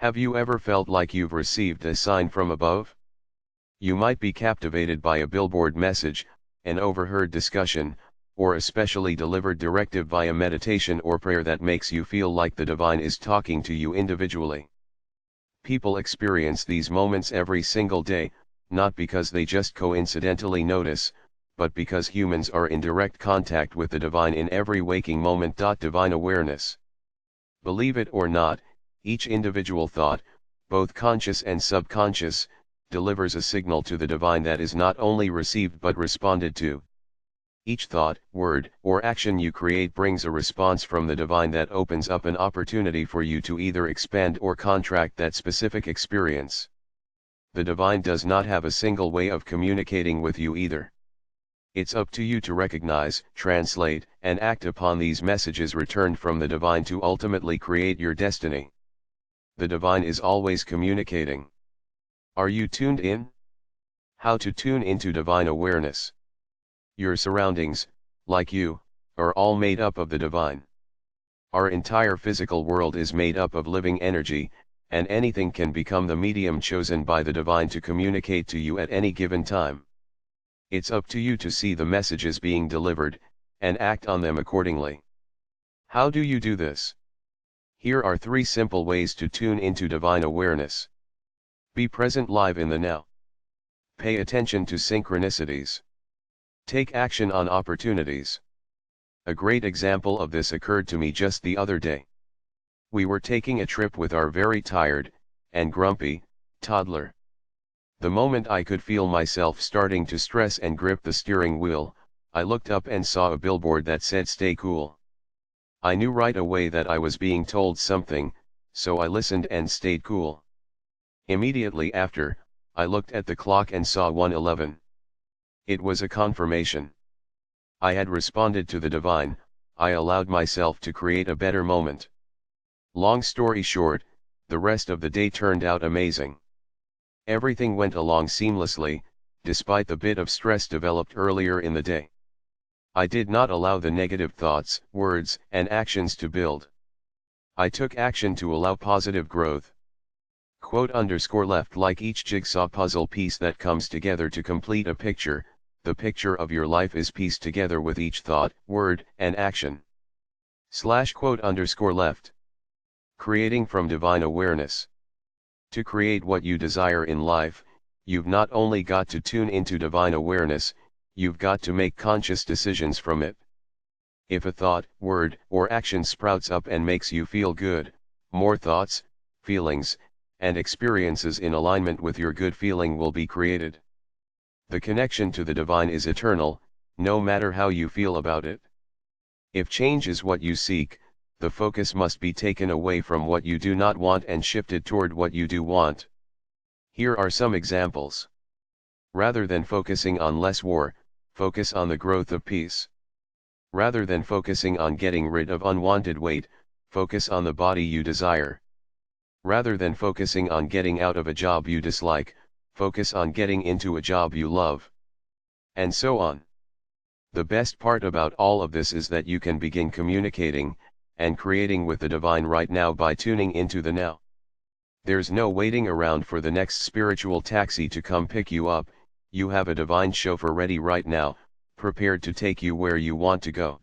Have you ever felt like you've received a sign from above? You might be captivated by a billboard message, an overheard discussion, or a specially delivered directive via meditation or prayer that makes you feel like the divine is talking to you individually. People experience these moments every single day, not because they just coincidentally notice, but because humans are in direct contact with the divine in every waking moment. Divine awareness. Believe it or not, each individual thought, both conscious and subconscious, delivers a signal to the divine that is not only received but responded to. Each thought, word, or action you create brings a response from the divine that opens up an opportunity for you to either expand or contract that specific experience. The divine does not have a single way of communicating with you either. It's up to you to recognize, translate, and act upon these messages returned from the divine to ultimately create your destiny. The divine is always communicating. Are you tuned in? How to tune into divine awareness. Your surroundings, like you, are all made up of the divine. Our entire physical world is made up of living energy, and anything can become the medium chosen by the divine to communicate to you at any given time. It's up to you to see the messages being delivered, and act on them accordingly. How do you do this? Here are 3 simple ways to tune into divine awareness. Be present live in the now. Pay attention to synchronicities. Take action on opportunities. A great example of this occurred to me just the other day. We were taking a trip with our very tired, and grumpy, toddler. The moment I could feel myself starting to stress and grip the steering wheel, I looked up and saw a billboard that said "Stay cool." I knew right away that I was being told something, so I listened and stayed cool. Immediately after, I looked at the clock and saw 1:11. It was a confirmation. I had responded to the divine, I allowed myself to create a better moment. Long story short, the rest of the day turned out amazing. Everything went along seamlessly, despite the bit of stress developed earlier in the day. I did not allow the negative thoughts, words, and actions to build. I took action to allow positive growth. _left Like each jigsaw puzzle piece that comes together to complete a picture, the picture of your life is pieced together with each thought, word, and action. _left. Creating from divine awareness. To create what you desire in life, you've not only got to tune into divine awareness, you've got to make conscious decisions from it. If a thought, word, or action sprouts up and makes you feel good, more thoughts, feelings, and experiences in alignment with your good feeling will be created. The connection to the divine is eternal, no matter how you feel about it. If change is what you seek, the focus must be taken away from what you do not want and shifted toward what you do want. Here are some examples. Rather than focusing on less war, focus on the growth of peace. Rather than focusing on getting rid of unwanted weight, focus on the body you desire. Rather than focusing on getting out of a job you dislike, focus on getting into a job you love. And so on. The best part about all of this is that you can begin communicating and creating with the divine right now by tuning into the now. There's no waiting around for the next spiritual taxi to come pick you up, you have a divine chauffeur ready right now, prepared to take you where you want to go.